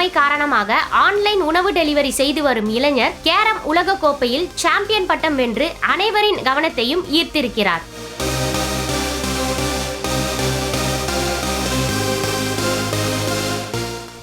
சுமை காரணமாக ஆன்லைன் உணவு டெலிவரி செய்து வரும் இளைஞர் கேரம் உலக கோப்பையில் சாம்பியன் பட்டம் வென்று அனைவரின் கவனத்தையும் ஈர்த்திருக்கிறார்.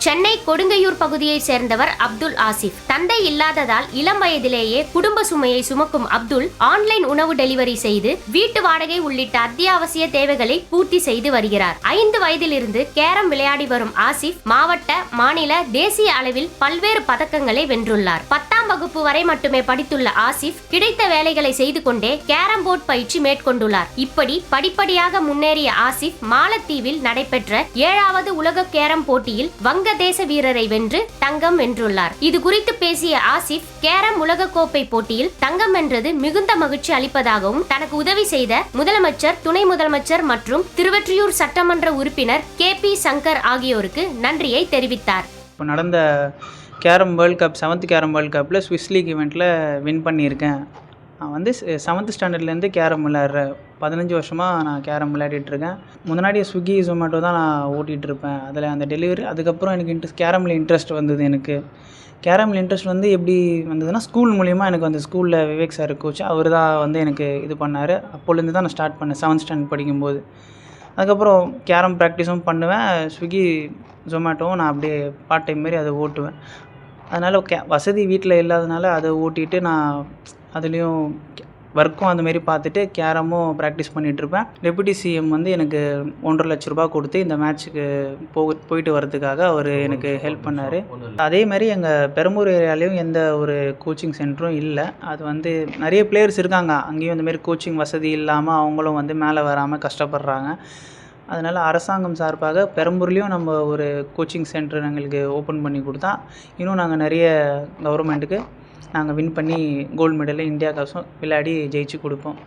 சென்னை கொடுங்கையூர் பகுதியை சேர்ந்தவர் அப்துல் ஆசிப். தந்தை இல்லாததால் இளம் வயதிலேயே குடும்ப சுமையை சுமக்கும் அப்துல் ஆன்லைன் உணவு டெலிவரி செய்து வீட்டு வாடகை உள்ளிட்ட அத்தியாவசிய தேவைகளை பூர்த்தி செய்து வருகிறார். 5 வயதிலிருந்து கேரம் விளையாடி வரும் ஆசிப் மாவட்ட, மாநில, தேசிய அளவில் பல்வேறு பதக்கங்களை வென்றுள்ளார். 10ஆம் வகுப்பு வரை மட்டுமே படித்துள்ள ஆசிப் கிடைத்த வேலைகளை செய்து கொண்டே கேரம் போர்டு பயிற்சி மேற்கொண்டுள்ளார். இப்படி படிப்படியாக முன்னேறிய ஆசிப் மாலத்தீவில் நடைபெற்ற 7வது உலக கேரம் போட்டியில் வங்கதேச வீரரை வென்று தங்கம் வென்றுள்ளார். இது குறித்து பேசிய ஆசிப், கேரம் உலக கோப்பை போட்டியில் தங்கம் வென்றது மிகுந்த மகிழ்ச்சி அளிப்பதாகவும் தனக்கு உதவி செய்த முதலமைச்சர், துணை முதலமைச்சர் மற்றும் திருவொற்றியூர் சட்டமன்ற உறுப்பினர் KP சங்கர் ஆகியோருக்கு நன்றியை தெரிவித்தார். நடந்த carrom world cup 7th carrom world கப்பில் ஸ்விஸ் லீக் ஈவெண்ட்டில் வின் பண்ணியிருக்கேன். நான் வந்து 7th ஸ்டாண்டர்ட்லேருந்து கேரம் விளையாடுறேன். 15 வருஷமாக நான் கேரம் விளையாடிட்டுருக்கேன். முன்னாடி ஸ்விக்கி, ஜொமேட்டோ தான் நான் ஓட்டிகிட்ருப்பேன். அதில் அந்த டெலிவரி அதுக்கப்புறம் எனக்கு கேரமில் இன்ட்ரெஸ்ட் வந்தது. எனக்கு கேரமில் இன்ட்ரெஸ்ட் வந்து எப்படி வந்ததுன்னா, ஸ்கூல் மூலிமா எனக்கு வந்து ஸ்கூலில் விவேக் சார் கோச், அவர் தான் வந்து எனக்கு இது பண்ணார். அப்போலேருந்து தான் நான் ஸ்டார்ட் பண்ணேன் 7th ஸ்டாண்டர்ட் படிக்கும்போது. அதுக்கப்புறம் கேரம் ப்ராக்டிஸும் பண்ணுவேன். ஸ்விக்கி, ஜொமேட்டோவும் நான் அப்படியே பார்ட் டைம் மாரி அதை ஓட்டுவேன். அதனால் வசதி வீட்டில் இல்லாதனால அதை ஓட்டிகிட்டு நான் அதுலேயும் ஒர்க்கும் அந்தமாரி பார்த்துட்டு கேரமும் ப்ராக்டிஸ் பண்ணிகிட்ருப்பேன். டெபுட்டி சிஎம் வந்து எனக்கு 1.5 லட்ச ரூபா கொடுத்து இந்த மேட்ச்சுக்கு போயிட்டு வரதுக்காக அவர் எனக்கு ஹெல்ப் பண்ணார். அதேமாதிரி எங்கள் பெரம்பூர் ஏரியாலையும் எந்த ஒரு கோச்சிங் சென்டரும் இல்லை. அது வந்து நிறைய பிளேயர்ஸ் இருக்காங்க, அங்கேயும் இந்தமாரி கோச்சிங் வசதி இல்லாமல் அவங்களும் வந்து மேலே வராமல் கஷ்டப்படுறாங்க. அதனால் அரசாங்கம் சார்பாக பெரம்பூர்லேயும் நம்ம ஒரு கோச்சிங் சென்டர் எங்களுக்கு ஓப்பன் பண்ணி கொடுத்தா இன்னும் நாங்கள் நிறைய கவர்மெண்ட்டுக்கு நாங்கள் வின் பண்ணி கோல்டு மெடலு, இந்தியா காசும் விளையாடி ஜெயிச்சு கொடுப்போம்.